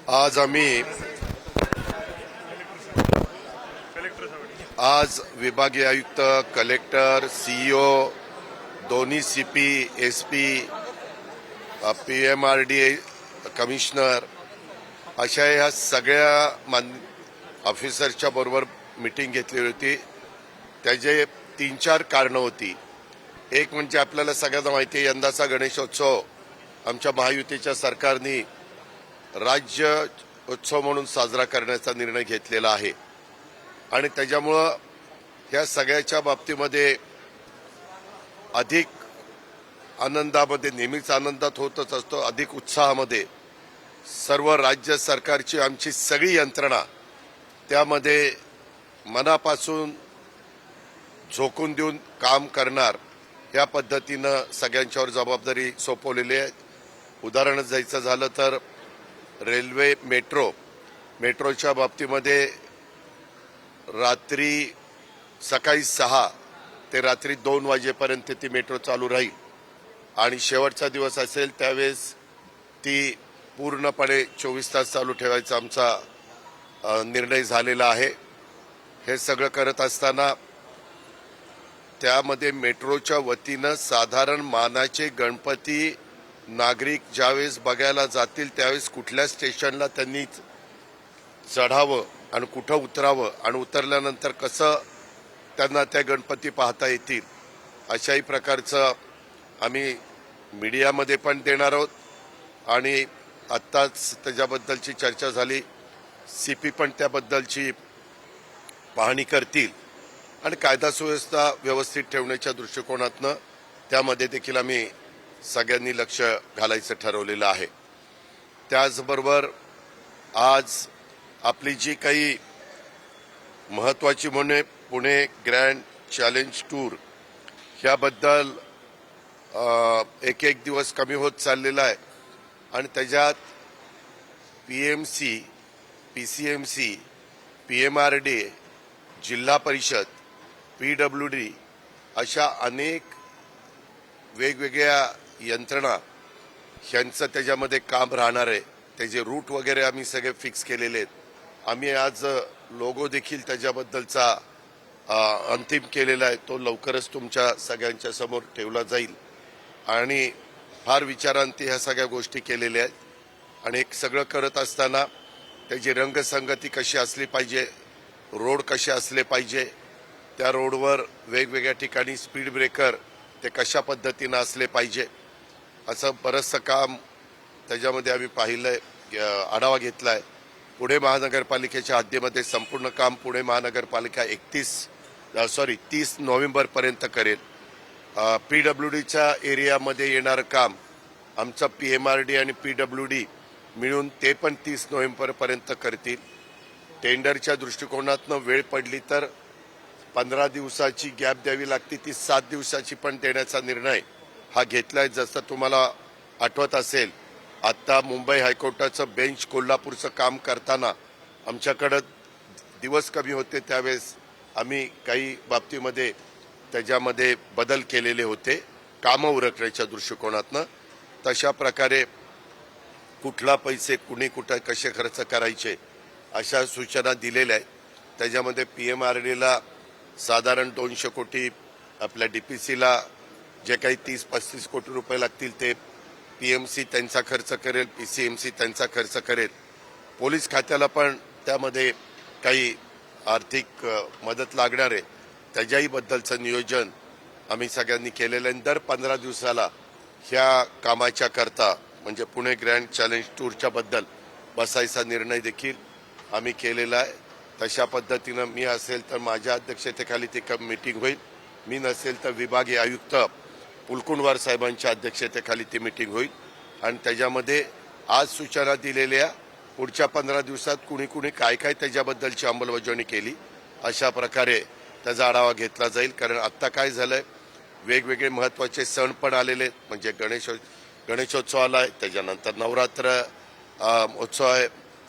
आज विभागीय आयुक्त, कलेक्टर, सीईओ, दोन्ही सीपी, एसपी, पीएमआरडीए कमिशनर अशा ह्या सगळ्या ऑफिसरच्या बरोबर मीटिंग घेतली होती. त्याचे 3-4 कारणं होती. एक म्हणजे आपल्याला सगळ्यांना माहिती आहे, यंदाचा गणेशोत्सव आमच्या महायुतीच्या सरकारने राज्य उत्सव म्हणून साजरा करण्याचा निर्णय घेतलेला आहे आणि त्याच्यामुळं या सगळ्याच्या बाबतीमध्ये अधिक आनंदामध्ये, नेहमीच आनंदात होतच असतो, अधिक उत्साहामध्ये सर्व राज्य सरकारची आमची सगळी यंत्रणा त्यामध्ये मनापासून झोकून देऊन काम करणार या पद्धतीनं सगळ्यांच्यावर जबाबदारी सोपवलेली आहे. उदाहरण द्यायचं झालं तर रेल्वे मेट्रोच्या बाबतीमध्ये सकाळी 6 ते रात्री 2 वाजेपर्यंत ती मेट्रो चालू राहील आणि शेवटचा दिवस असेल त्यावेळेस ती पूर्णपणे 24 तास चालू ठेवायचा आमचा निर्णय झालेला आहे. हे सगळं करत असताना त्यामध्ये मेट्रोच्या वतीनं साधारण मानाचे गणपती नागरिक ज्यावेळेस बघायला जातील त्यावेळेस कुठल्या स्टेशनला त्यांनी चढावं आणि कुठं उतरावं आणि उतरल्यानंतर कसं त्यांना त्या गणपती पाहता येतील अशाही प्रकारचं आम्ही मीडियामध्ये पण देणार आहोत आणि आत्ताच त्याच्याबद्दलची चर्चा झाली. सीपी पण त्याबद्दलची पाहणी करतील आणि कायदा सुव्यवस्था व्यवस्थित ठेवण्याच्या दृष्टिकोनातनं त्यामध्ये देखील आम्ही सगळ्यांनी लक्ष घालायचं ठरवलेलं आहे. त्याचबरोबर आज आपली जी काही महत्वाची म्हणजे पुणे ग्रँड चॅलेंज टूर ह्याबद्दल एक दिवस कमी होत चाललेला आहे आणि त्याच्यात पीएमसी, पीसीएमसी, पीएमआरडी, जिल्हा परिषद, पीडब्ल्यूडी अशा अनेक वेगवेगळ्या यंत्रणा ह्यांचं त्याच्यामध्ये काम राहणार आहे. त्याचे रूट वगैरे आम्ही सगळे फिक्स केलेले आहेत. आम्ही आज लोगो देखील त्याच्याबद्दलचा अंतिम केलेला आहे. तो लवकरच तुमच्या सगळ्यांच्या समोर ठेवला जाईल आणि फार विचारांती ह्या सगळ्या गोष्टी केलेल्या आहेत आणि एक सगळं करत असताना त्याची रंगसंगती कशी असली पाहिजे, रोड कसे असले पाहिजे, त्या रोडवर वेगवेगळ्या ठिकाणी स्पीड ब्रेकर ते कशा पद्धतीनं असले पाहिजे असं बरंचसं काम त्याच्यामध्ये आम्ही पाहिलंय, आढावा घेतलाय. पुणे महानगरपालिकेच्या हद्दीमध्ये संपूर्ण काम पुणे महानगरपालिका 30 नोव्हेंबरपर्यंत करेल. पीडब्ल्यूडीच्या एरियामध्ये येणारं काम आमचं पीएमआरडी आणि पीडब्ल्यूडी मिळून ते पण 30 नोव्हेंबरपर्यंत करतील. टेंडरच्या दृष्टिकोनातनं वेळ पडली तर 15 दिवसाची गॅप द्यावी लागते, ती 7 दिवसाची पण देण्याचा निर्णय हा घेतलाय. जसं तुम्हाला आठवत असेल, आता मुंबई हायकोर्टाचं बेंच कोल्हापूरचं काम करताना आमच्याकडं दिवस कमी होते, त्यावेळेस आम्ही काही बाबतीमध्ये त्याच्यामध्ये बदल केलेले होते कामं उरकण्याच्या दृष्टिकोनातनं. तशा प्रकारे कुठला पैसे कुणी कुठं कसे खर्च करायचे अशा सूचना दिलेल्या आहेत. त्याच्यामध्ये पीएमआरडीला साधारण 200 कोटी, आपल्या डीपीसीला जे काही 30-35 कोटी रुपये लागतील ते पीएमसी त्यांचा खर्च करेल, पीसीएमसी त्यांचा खर्च करेल. पोलीस खात्याला पण त्यामध्ये काही आर्थिक मदत लागणार आहे, त्याच्याही बद्दलचं नियोजन आम्ही सगळ्यांनी केलेलं आहे. दर 15 दिवसाला ह्या कामाच्या करता म्हणजे पुणे ग्रँड चॅलेंज टूरच्या बद्दल बसायचा निर्णय देखील आम्ही केलेला आहे. तशा पद्धतीनं मी असेल तर माझ्या अध्यक्षतेखाली ती मीटिंग होईल, मी नसेल तर विभागीय आयुक्त पुलकुंडवार साहेबांच्या अध्यक्षतेखाली ती मीटिंग होईल आणि त्याच्यामध्ये आज सूचना दिलेल्या पुढच्या 15 दिवसात कुणी कुणी काय काय त्याच्याबद्दलची अंमलबजावणी केली अशा प्रकारे त्याचा आढावा घेतला जाईल. कारण आत्ता काय झालंय, वेगवेगळे महत्वाचे सण पण आलेले, म्हणजे गणेशोत्सव आलाय, त्याच्यानंतर नवरात्र उत्सव आहे,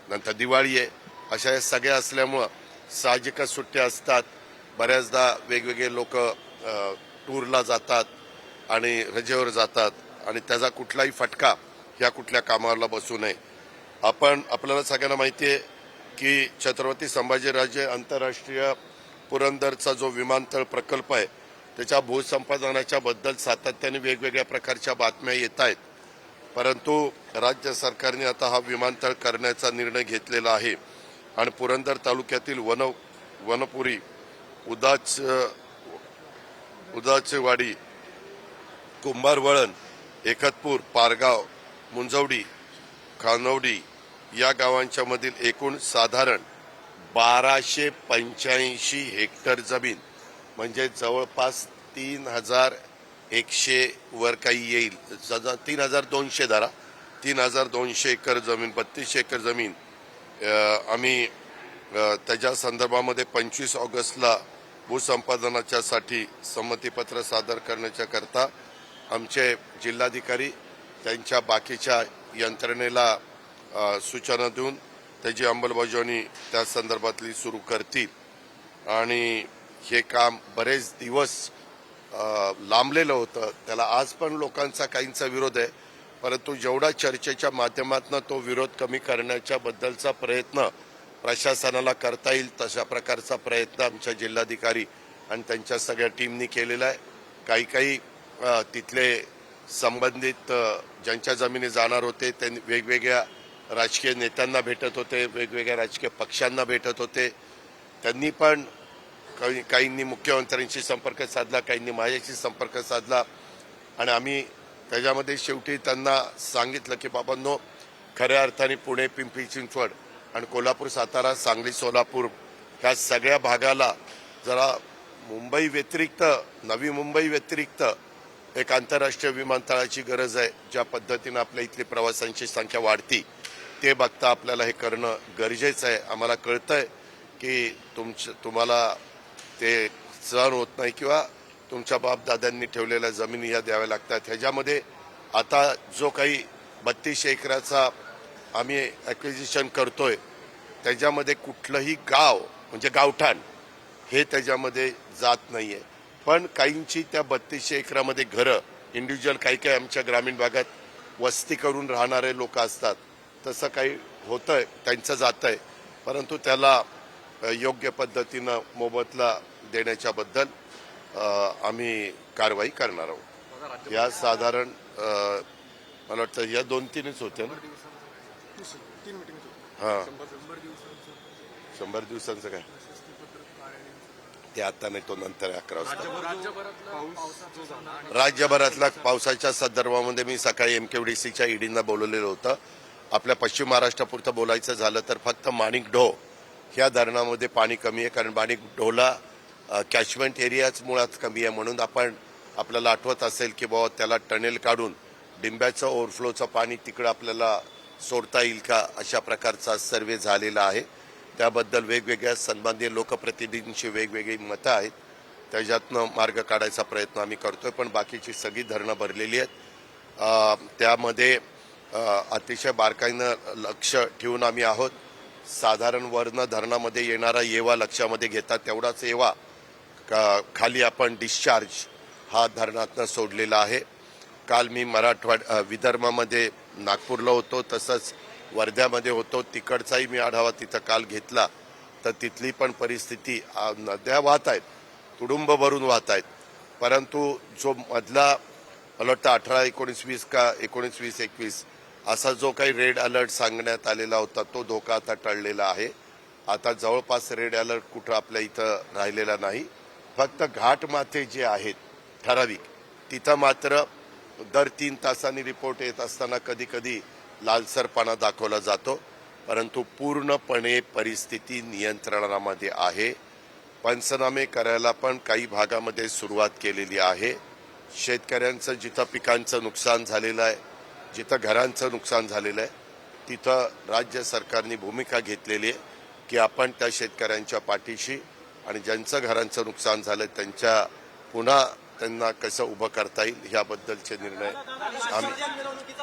नंतर दिवाळी आहे. अशा या सगळ्या असल्यामुळं साहजिकच सुट्ट्या असतात. बऱ्याचदा वेगवेगळे लोक टूरला जातात आणि रजेवर जातात आणि त्याचा कुठलाही फटका या कुठल्या कामाला बसू नये आपल्याला सगळ्यांना माहिती आहे की छत्रपती संभाजीराजे आंतरराष्ट्रीय पुरंदरचा जो विमानतळ प्रकल्प आहे त्याच्या भूसंपादनाच्या बद्दल सातत्याने वेगवेगळ्या प्रकारच्या बातम्या येत आहेत. परंतु राज्य सरकारने आता हा विमानतळ करण्याचा निर्णय घेतलेला आहे आणि पुरंदर तालुक्यातील वनपुरी, उदाचवाडी, कुंभारवळण, एकतपूर, पारगाव, मुंजवडी, खानवडी या गावांच्या मधील एकूण साधारण 1285 हेक्टर जमीन म्हणजे जवळपास 3100 वर काही येईल, 3200 धरा, 3200 एकर जमीन, 32 एकर जमीन आम्ही त्याच्या संदर्भामध्ये 25 ऑगस्टला भूसंपादनाच्या साठी संमतीपत्र सादर करण्याच्या करता आमचे जिल्हाधिकारी त्यांच्या बाकीच्या यंत्रणेला सूचना देऊन त्याची अंमलबजावणी त्या संदर्भातली सुरू करतील. आणि हे काम बरेच दिवस लांबलेलं होतं, त्याला आज पण लोकांचा काहींचा विरोध आहे, परंतु जेवढा चर्चेच्या माध्यमातून तो विरोध कमी करण्याच्या बद्दलचा प्रयत्न प्रशासनाला करता येईल तशा प्रकारचा प्रयत्न आमच्या जिल्हाधिकारी आणि त्यांच्या सगळ्या टीमनी केलेला आहे. काही तिथले संबंधित ज्यांच्या जमिनी जाणार होते त्यांनी वेगवेगळ्या राजकीय नेत्यांना भेटत होते, वेगवेगळ्या राजकीय पक्षांना भेटत होते. त्यांनी पण काहींनी मुख्यमंत्र्यांशी संपर्क साधला, काहींनी माझ्याशी संपर्क साधला आणि आम्ही त्याच्यामध्ये शेवटी त्यांना सांगितलं की बाबांनो, खऱ्या अर्थाने पुणे, पिंपरी चिंचवड आणि कोल्हापूर, सातारा, सांगली, सोलापूर ह्या सगळ्या भागाला जरा मुंबई व्यतिरिक्त, नवी मुंबई व्यतिरिक्त एक आंतरराष्ट्रीय विमानतळाची गरज आहे. ज्या पद्धतीनं आपल्या इथली प्रवाशांची संख्या वाढती ते बघता आपल्याला हे करणं गरजेचं आहे. आम्हाला कळतंय की तुम्हाला ते सहन होत नाही किंवा तुमच्या बापदाद्यांनी ठेवलेल्या जमिनी या द्याव्या लागतात. ह्याच्यामध्ये आता जो काही 32 एकराचा आम्ही ॲक्विजिशन करतोय त्याच्यामध्ये कुठलंही गाव म्हणजे गावठाण हे त्याच्यामध्ये जात नाहीये. पण काहींची त्या 32 एकरामध्ये घरं, इंडिव्हिज्युअल काही आमच्या ग्रामीण भागात वस्ती करून राहणारे लोक असतात, तसं काही होतंय, त्यांचं जातंय, परंतु त्याला योग्य पद्धतीनं मोबदला देण्याच्याबद्दल आम्ही कारवाई करणार आहोत. या साधारण मला वाटतं या 2-3च होत्या ना. हां, 100 दिवसांचं काय ते आता नाही, तो नंतर 11 वाजता. राज्यभरातल्या पावसाच्या संदर्भामध्ये मी सकाळी MKDCच्या ईडींना बोलवलेलं होतं. आपल्या पश्चिम महाराष्ट्रापुरतं बोलायचं झालं तर फक्त माणिकडोह ह्या धरणामध्ये पाणी कमी आहे, कारण माणिकडोहला कॅचमेंट एरियाच मुळात कमी आहे. म्हणून आपल्याला आठवत असेल की बाबा त्याला टनेल काढून डिंब्याचं ओव्हरफ्लोचं पाणी तिकडं आपल्याला सोडता येईल का, अशा प्रकारचा सर्वे झालेला आहे. त्याबद्दल वेगवेगळ्या संबंधित लोकप्रतिनिधींची वेगवेगळी मतं आहेत, त्याच्यातनं मार्ग काढायचा प्रयत्न आम्ही करतोय. पण बाकीची सगळी धरणं भरलेली आहेत. त्यामध्ये अतिशय बारकाईनं लक्ष ठेवून आम्ही आहोत. साधारण वर्ण धरणामध्ये येणारा येवा लक्षामध्ये घेतात, तेवढाच येवा खाली आपण डिस्चार्ज हा धरणातनं सोडलेला आहे. काल मी विदर्भामध्ये नागपूरला होतो, तसंच वर्ध्यामध्ये होतो. तिकडचाही मी आढावा तिथं काल घेतला, तर तिथली पण परिस्थिती, नद्या वाहत आहेत, तुडुंब भरून वाहत आहेत, परंतु जो मधला मला वाटतं 18-19-20 का 19-20-21 असा जो काही रेड अलर्ट सांगण्यात आलेला होता तो धोका आता टळलेला आहे. आता जवळपास रेड अलर्ट कुठं आपल्या इथं राहिलेला नाही. फक्त घाटमाथे जे आहेत ठराविक तिथं मात्र दर 3 तासांनी रिपोर्ट येत असताना कधी कधी लालसरपणा दाखवला जातो, परंतु पूर्णपणे परिस्थिती नियंत्रणामध्ये आहे. पंचनामे करायला पण काही भागामध्ये सुरुवात केलेली आहे. शेतकऱ्यांचं जिथं पिकांचं नुकसान झालेलं आहे, जिथं घरांचं नुकसान झालेलं आहे, तिथं राज्य सरकारने भूमिका घेतलेली आहे की आपण त्या शेतकऱ्यांच्या पाठीशी आणि ज्यांचं घरांचं नुकसान झालं त्यांच्या पुन्हा त्यांना कसं उभं करता येईल याबद्दलचे निर्णय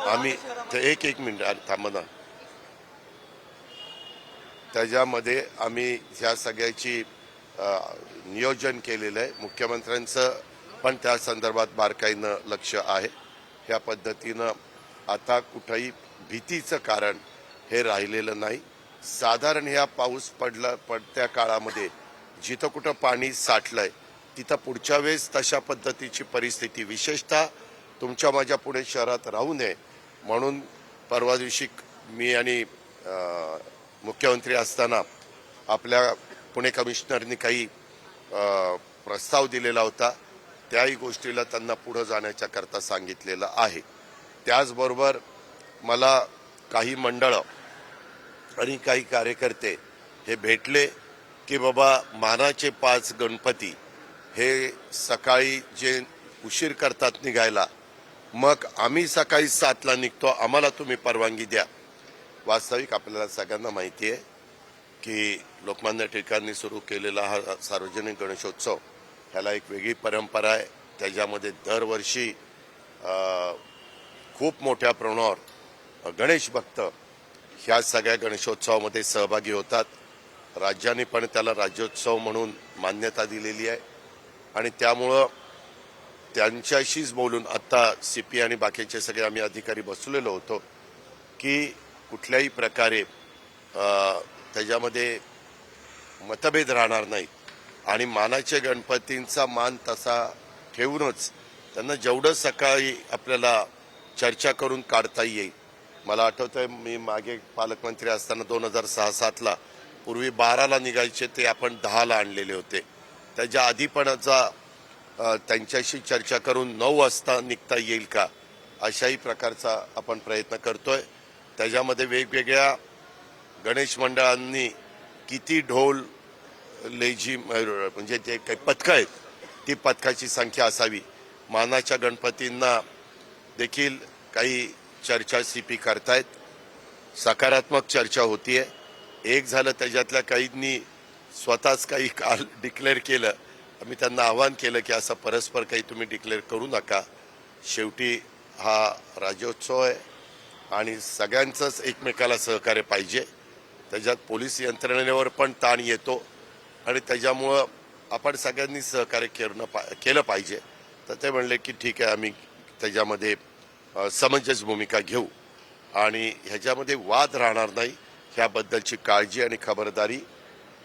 आम्ही एक मिनिट थांबा ना. त्याच्यामध्ये आम्ही ह्या सगळ्याची नियोजन केलेलं आहे. मुख्यमंत्र्यांचं पण त्या संदर्भात बारकाईनं लक्ष आहे. ह्या पद्धतीनं आता कुठंही भीतीचं कारण हे राहिलेलं नाही. साधारण ह्या पाऊस पडत्या काळामध्ये जिथं कुठं पाणी साठलंय तिथं पुढच्या वेळेस तशा पद्धतीची परिस्थिती विशेषतः तुमच्या माझ्या पुणे शहरात राहू नये म्हणून परवा दिवशी मी आणि मुख्यमंत्री असताना आपल्या पुणे कमिशनरनी काही प्रस्ताव दिलेला होता. त्याही गोष्टीला त्यांना पुढे जाण्याच्या करता सांगितलेलं आहे. त्याचबरोबर मला काही मंडळं आणि काही कार्यकर्ते हे भेटले की बाबा मानाचे 5 गणपती हे सकाळी जे उशीर करतात निघायला, मग आम्ही सकाळी 7ला निघतो, आम्हाला तुम्ही परवानगी द्या. वास्तविक आपल्याला सगळ्यांना माहिती आहे की लोकमान्य टिळकांनी सुरू केलेला हा सार्वजनिक गणेशोत्सव ह्याला एक वेगळी परंपरा आहे. त्याच्यामध्ये दरवर्षी खूप मोठ्या प्रमाणावर गणेश भक्त ह्या सगळ्या गणेशोत्सवामध्ये सहभागी होतात. राज्याने पण त्याला राज्योत्सव म्हणून मान्यता दिलेली आहे आणि त्यामुळं त्यांच्याशीच बोलून आता CP आणि बाकीचे सगळे आम्ही अधिकारी बसलेलो होतो की कुठल्याही प्रकारे त्याच्यामध्ये मतभेद राहणार नाहीत आणि मानाच्या गणपतींचा मान तसा ठेवूनच त्यांना जेवढं सकाळी आपल्याला चर्चा करून काढता येईल. मला आठवतंय मी मागे पालकमंत्री असताना 2006-07ला पूर्वी 12ला निघायचे ते आपण 10ला आणलेले होते. त्याच्या आधी पण त्यांच्याशी चर्चा करून 9 वाजता निघता येईल का अशाही प्रकारचा आपण प्रयत्न करतोय. त्याच्यामध्ये वेगवेगळ्या गणेश मंडळांनी किती ढोल लेझिम म्हणजे जे काही पथकं आहेत ती पथकाची संख्या असावी. मानाच्या गणपतींना देखील काही चर्चा CP करतायत, सकारात्मक चर्चा होतीये. एक झालं त्याच्यातल्या काहींनी स्वतःच काही काल डिक्लेअर केलं. आम्ही त्यांना आवाहन केलं की असं परस्पर काही तुम्ही डिक्लेअर करू नका. शेवटी हा राज्योत्सव आहे आणि सगळ्यांचंच एकमेकाला सहकार्य पाहिजे. त्याच्यात पोलीस यंत्रणेवर पण ताण येतो आणि त्याच्यामुळं आपण सगळ्यांनी सहकार्य केलं पाहिजे. तर ते म्हणले की ठीक आहे, आम्ही त्याच्यामध्ये समंजस भूमिका घेऊ आणि ह्याच्यामध्ये वाद राहणार नाही ह्याबद्दलची काळजी आणि खबरदारी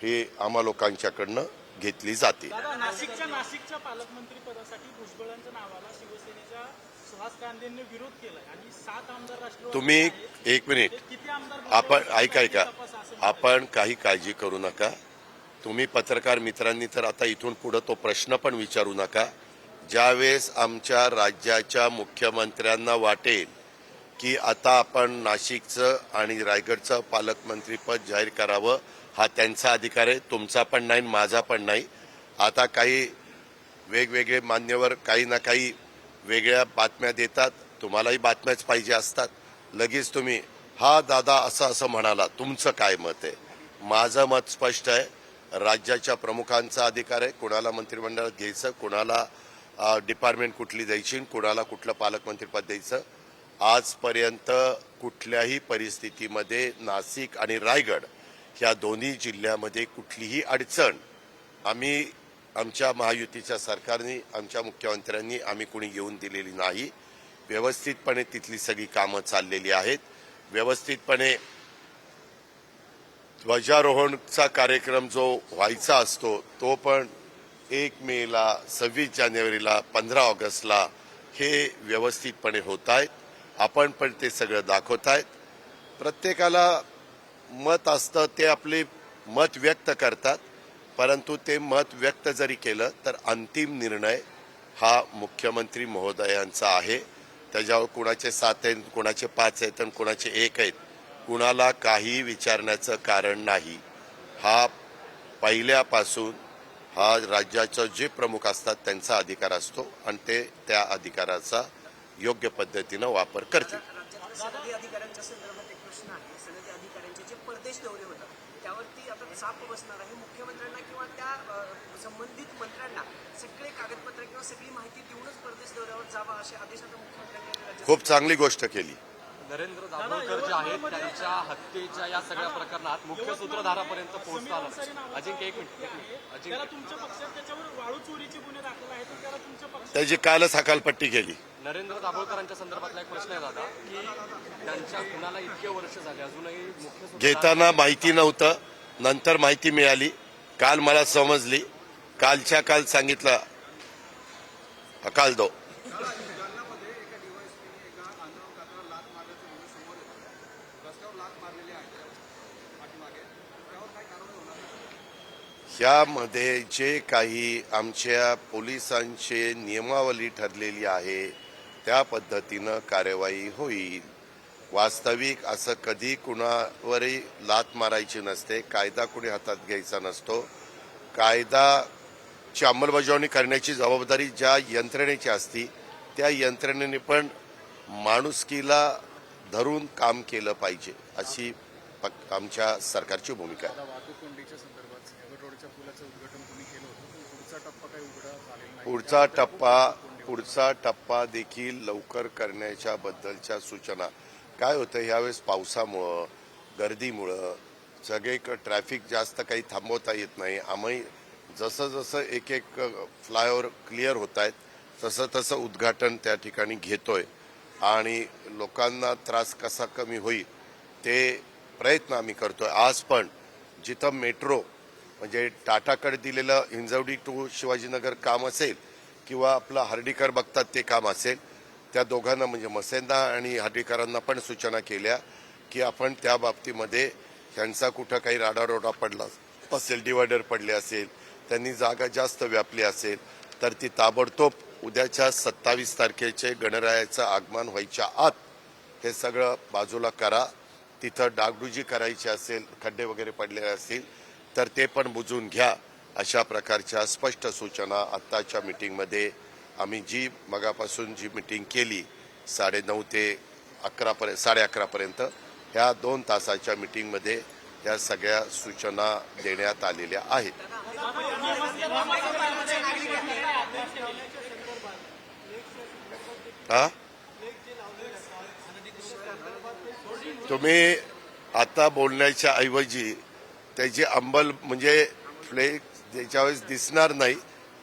ही आम्हा लोकांच्याकडनं घेतली जाते. नाशिकच्या पालकमंत्री पदासाठी भुजबळांच्या नावाला शिवसेनेच्या सुहास गांधींनी विरोध केलाय आणि 7 आमदार राष्ट्रवादी. तुम्ही एक मिनिट, आपण ऐका, आपण काही काळजी करू नका. तुम्ही पत्रकार मित्रांनी तर आता इथून पुढे तो प्रश्न पण विचारू नका. ज्यावेळेस आमच्या राज्याच्या मुख्यमंत्र्यांना वाटेल की आता आपण नाशिकचं आणि रायगडचं पालकमंत्रीपद जाहीर करावं, हा त्यांचा अधिकार आहे, तुमचा पण नाही माझा पण नाही. आता काही वेगवेगळे मान्यवर काही ना काही वेगळ्या बातम्या देतात, तुम्हालाही बातम्याच पाहिजे असतात. लगेच तुम्ही हा दादा असं म्हणाला, तुमचं काय मत आहे? माझं मत स्पष्ट आहे. राज्याच्या प्रमुखांचा अधिकार आहे कुणाला मंत्रिमंडळात घ्यायचं, कुणाला डिपार्टमेंट कुठली द्यायची, कुणाला कुठलं पालकमंत्रीपद द्यायचं. आजपर्यंत कुठल्याही परिस्थितीमध्ये नाशिक आणि रायगड ह्या दोन्ही जिल्ह्यामध्ये कुठलीही अडचण आम्ही आमच्या महायुतीच्या सरकारने आमच्या मुख्यमंत्र्यांनी आम्ही कुणी येऊन दिलेली नाही. व्यवस्थितपणे तिथली सगळी कामं चाललेली आहेत. व्यवस्थितपणे ध्वजारोहणचा कार्यक्रम जो व्हायचा असतो तो पण 1 मेला, 26 जानेवारीला, 15 ऑगस्टला हे व्यवस्थितपणे होत आहेत. आपण पण ते सगळं दाखवत आहेत. प्रत्येकाला मत असतं, ते आपले मत व्यक्त करतात, परंतु ते मत व्यक्त जरी केलं तर अंतिम निर्णय हा मुख्यमंत्री महोदयांचा आहे. त्याच्यावर कुणाचे 7 आहेत, कुणाचे 5 आहेत आणि कुणाचे 1 आहेत, कुणाला काही विचारण्याचं कारण नाही. हा पहिल्यापासून हा राज्याचे जे प्रमुख असतात त्यांचा अधिकार असतो आणि ते त्या अधिकाराचा योग्य पद्धतीनं वापर करतील. सनदी अधिकाऱ्यांच्या संदर्भात एक प्रश्न आहे. सनदी अधिकाऱ्यांचे जे परदेश दौरे होतात त्यावरती आता चाप बसणार आहे. मुख्यमंत्र्यांना किंवा त्या संबंधित मंत्र्यांना सगळे कागदपत्र किंवा सगळी माहिती देऊनच परदेश दौऱ्यावर जावा असे आदेश आता मुख्यमंत्र्यांनी. खूप चांगली गोष्ट केली. नरेंद्र दाभोळकर जे आहेत त्यांच्या हत्येच्या या सगळ्या प्रकरणात मुख्य सूत्रधारापर्यंत पोहोचताना अजिंक्य एक मिनिट त्याला तुमच्या पक्षात त्याच्यावर वाळू चोरीचे गुन्हे दाखल आहेत तर त्याला तुमच्या पक्षात त्याची कालच हकालपट्टी केली. नरेंद्र दाभोळकरांच्या संदर्भातला एक प्रश्न आहे दादा की त्यांच्या खुनाला इतके वर्ष झाले अजूनही मुख्य घेताना माहिती नव्हतं, नंतर माहिती मिळाली, काल मला समजली, कालच्या काल सांगितलं हकाल दो. यामध्ये जे काही आमच्या पोलिसांची नियमावली ठरलेली आहे त्या पद्धतीनं कार्यवाही होईल. वास्तविक असं कधी कुणावरही लात मारायची नसते, कायदा कुणी हातात घ्यायचा नसतो. कायदाची अंमलबजावणी करण्याची जबाबदारी ज्या यंत्रणेची असती त्या यंत्रणेने पण माणुसकीला धरून काम केलं पाहिजे अशी आमच्या सरकारची भूमिका आहे. वाहतूक कोंडीच्या संदर्भात सायबर रोडच्या पुलाचं उद्घाटन तुम्ही केलं होतं पण पुढचा टप्पा काही उघडा झालेला नाही. पुढचा टप्पा देखील लवकर करण्याच्या बद्दलच्या सूचना. काय होतं यावेळेस पावसामुळं गर्दीमुळं सगळीकडे ट्रॅफिक जास्त काही थांबवता येत नाही. आम्ही जसं जसं एक एक फ्लायओव्हर क्लिअर होत आहेत तसं तसं उद्घाटन त्या ठिकाणी घेतोय आणि लोकांना त्रास कसा कमी होईल ते प्रयत्न आम्ही करतोय. आज पण जिथं मेट्रो म्हणजे टाटाकडे दिलेलं हिंजवडी टू शिवाजीनगर काम असेल किंवा आपलं हर्डीकर बघतात ते काम असेल, त्या दोघांना म्हणजे मसेंदा आणि हर्डीकरांना पण सूचना केल्या की आपण त्या बाबतीमध्ये त्यांचा कुठं काही राडारोडा पडला असेल, डिवायडर पडले असेल, त्यांनी जागा जास्त व्यापली असेल तर ती ताबडतोब उद्याच्या 27 तारखेचे गणरायाचं आगमन व्हायच्या आत हे सगळं बाजूला करा. तिथं डागडुजी करायची असेल, खड्डे वगैरे पडलेले असतील तर ते पण बुजून घ्या. अशा प्रकारच्या स्पष्ट सूचना आत्ताच्या मीटिंगमध्ये आम्ही जी मगापासून जी मीटिंग केली 9:30 ते 11:30 पर्यंत ह्या 2 तासाच्या मीटिंगमध्ये या सगळ्या सूचना देण्यात आलेल्या आहेत. हा तुम्ही आता बोलण्याच्या ऐवजी त्याची अंमल म्हणजे फ्लेक्स ज्यावेळेस दिसणार नाही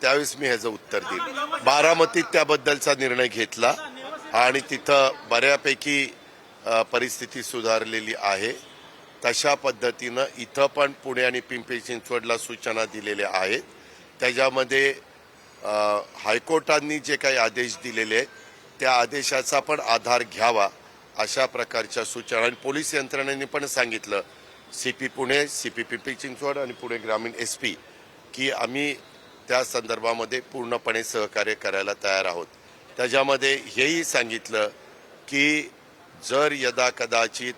त्यावेळेस मी ह्याचं उत्तर देईन. बारामतीत त्याबद्दलचा निर्णय घेतला आणि तिथं बऱ्यापैकी परिस्थिती सुधारलेली आहे. तशा पद्धतीनं इथं पण पुणे आणि पिंपरी चिंचवडला सूचना दिलेल्या आहेत. त्याच्यामध्ये हायकोर्टांनी जे काही आदेश दिलेले आहेत त्या आदेशाचा पण आधार घ्यावा अशा प्रकारच्या सूचना. आणि पोलीस यंत्रणेने पण सांगितलं CP पुणे, CP पिंपरी चिंचवड आणि पुणे ग्रामीण SP की आम्ही त्या संदर्भामध्ये पूर्णपणे सहकार्य करायला तयार आहोत. त्याच्यामध्ये हेही सांगितलं की जर यदा कदाचित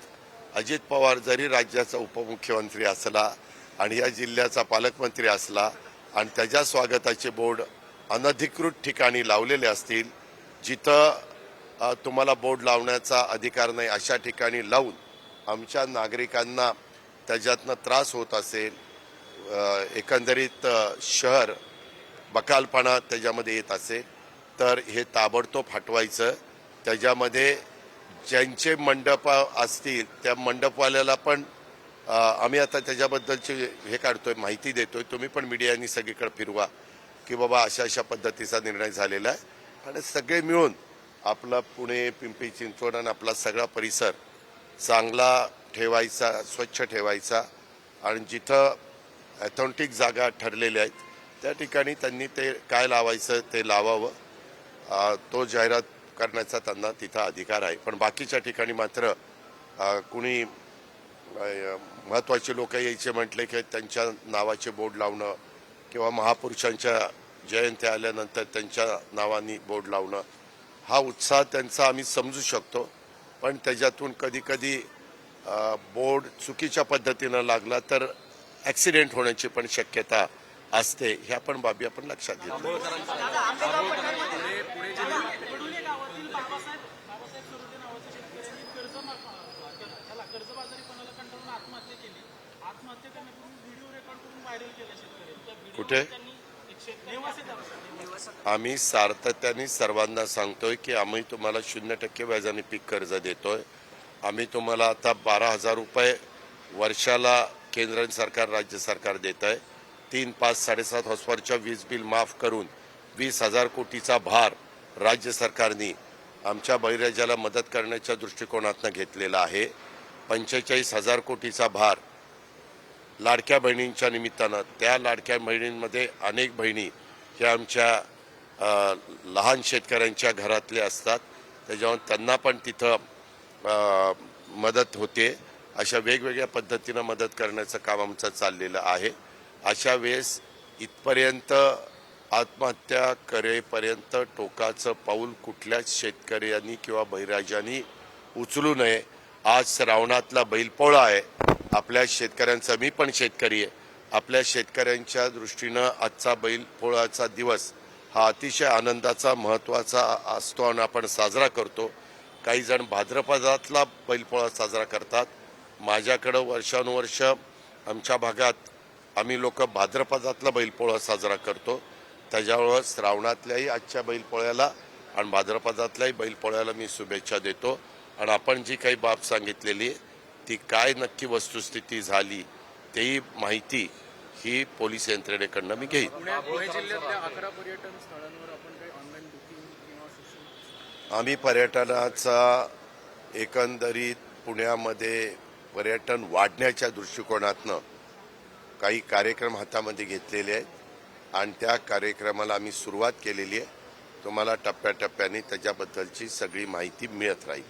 अजित पवार जरी राज्याचा उपमुख्यमंत्री असला आणि या जिल्ह्याचा पालकमंत्री असला आणि त्याच्या स्वागताचे बोर्ड अनधिकृत ठिकाणी लावलेले असतील, जिथं तुम्हाला बोर्ड लावण्याचा अधिकार नाही अशा ठिकाणी लावून आमच्या नागरिकांना त्याच्यातनं त्रास होत असेल, एकंदरीत शहर बकालपणा त्याच्यामध्ये येत असेल तर हे ताबडतोब हटवायचं. त्याच्यामध्ये ज्यांचे मंडप असतील त्या मंडपवाल्याला पण आम्ही आता त्याच्याबद्दलची हे काढतोय, माहिती देतोय. तुम्ही पण मीडियानी सगळीकडे फिरवा की बाबा अशा अशा पद्धतीचा निर्णय झालेला आहे आणि सगळे मिळून आपला पुणे, पिंपरी चिंचवड आणि आपला सगळा परिसर चांगला ठेवायचा, स्वच्छ ठेवायचा आणि जिथं ऑथेंटिक जागा ठरलेल्या आहेत त्या ठिकाणी त्यांनी ते काय लावायचं ते लावावं. तो जाहिरात करण्याचा त्यांना तिथं अधिकार आहे. पण बाकीच्या ठिकाणी मात्र कुणी महत्त्वाचे लोक यायचे म्हटले की त्यांच्या नावाचे बोर्ड लावणं किंवा महापुरुषांच्या जयंत्या आल्यानंतर त्यांच्या नावानी बोर्ड लावणं हा उत्साह त्यांचा आम्ही समजू शकतो. पण त्याच्यातून कधी कधी बोर्ड चुकीच्या पद्धतीनं लागला तर ॲक्सिडेंट होण्याची पण शक्यता असते. ह्या पण बाबी आपण लक्षात घेतो. कडुले गावातील बाबासाहेब सरोदे नावाच्या शेतकऱ्यांनी कर्जबाजारीपणाला कंटाळून आत्महत्या केली. आत्महत्या करण्यापूर्वी व्हिडिओ रेकॉर्ड करून व्हायरल केला शेतकऱ्यांनी. कुठे? आम्ही सातत्याने सर्वांना सांगतोय की आम्ही तुम्हाला 0% व्याजाने पीक कर्ज देतोय. आम्ही तुम्हाला आता 12,000 रुपये वर्षाला केंद्र सरकार राज्य सरकार देत आहे. 3, 5, 7.5 हॉर्सपॉवरच्या वीज बिल माफ करून 20,000 कोटीचा भार राज्य सरकारने आमच्या बळीराजाला मदत करण्याच्या दृष्टिकोनातून घेतलेला आहे. 45,000 कोटीचा भार लाडक्या बहिणींच्या निमित्तानं, त्या लाडक्या बहिणींमध्ये अनेक बहिणी ह्या आमच्या लहान शेतकऱ्यांच्या घरातले असतात, त्याच्यामुळे त्यांना पण तिथं मदत होते. अशा वेगवेगळ्या पद्धतीनं मदत करण्याचं काम आमचं चाललेलं आहे. अशा वेळेस इथपर्यंत आत्महत्या करेपर्यंत टोकाचं पाऊल कुठल्याच शेतकऱ्यांनी किंवा बळीराजांनी उचलू नये. आज श्रावणातला बैलपोळा आहे. आपल्या शेतकऱ्यांचा, मी पण शेतकरी आहे, आपल्या शेतकऱ्यांच्या दृष्टीनं आजचा बैलपोळाचा दिवस हा अतिशय आनंदाचा महत्त्वाचा असतो आणि आपण साजरा करतो. काही जण भाद्रपदातला बैलपोळा साजरा करतात. माझ्याकडं वर्षानुवर्ष आमच्या भागात आम्ही लोक भाद्रपदातला बैलपोळा साजरा करतो. त्याच्यामुळं श्रावणातल्याही आजच्या बैलपोळ्याला आणि भाद्रपदातल्याही बैलपोळ्याला मी शुभेच्छा देतो. आणि आपण जी काही बाब सांगितलेली आहे ती काय नक्की वस्तुस्थिती झाली तेही माहिती ही पोलीस यंत्रणेकडनं मी घेईन. पुणे जिल्ह्यातल्या 11 पर्यटन स्थळांवर आपण काही ऑनलाईन बुकिंग किंवा सोशल आम्ही पर्यटनाचा एकंदरीत पुण्यामध्ये पर्यटन वाढण्याच्या दृष्टिकोनातनं काही कार्यक्रम हातामध्ये घेतलेले आहेत आणि त्या कार्यक्रमाला आम्ही सुरुवात केलेली आहे. तुम्हाला टप्प्याटप्प्याने त्याच्याबद्दलची सगळी माहिती मिळत राहील.